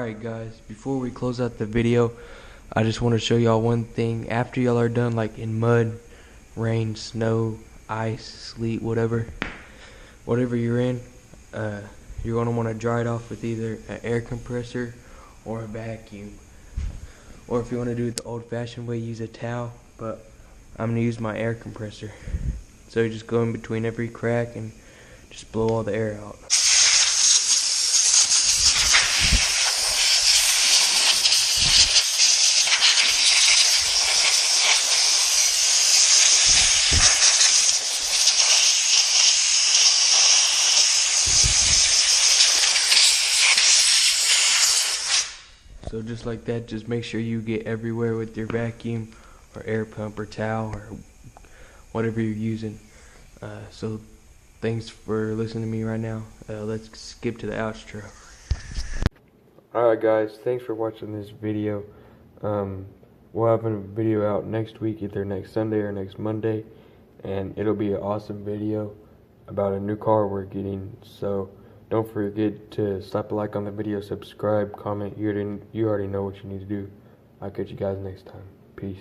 Alright guys, before we close out the video, I just want to show y'all one thing. After y'all are done, like in mud, rain, snow, ice, sleet, whatever you're in, you're going to want to dry it off with either an air compressor or a vacuum. Or if you want to do it the old-fashioned way, use a towel, but I'm going to use my air compressor. So you just go in between every crack and just blow all the air out. So just like that, just make sure you get everywhere with your vacuum or air pump or towel or whatever you're using. So thanks for listening to me right now. Let's skip to the outro. Alright guys, thanks for watching this video. We'll have a video out next week, either next Sunday or next Monday, and it'll be an awesome video about a new car we're getting. So don't forget to slap a like on the video, subscribe, comment. You already know what you need to do. I'll catch you guys next time. Peace.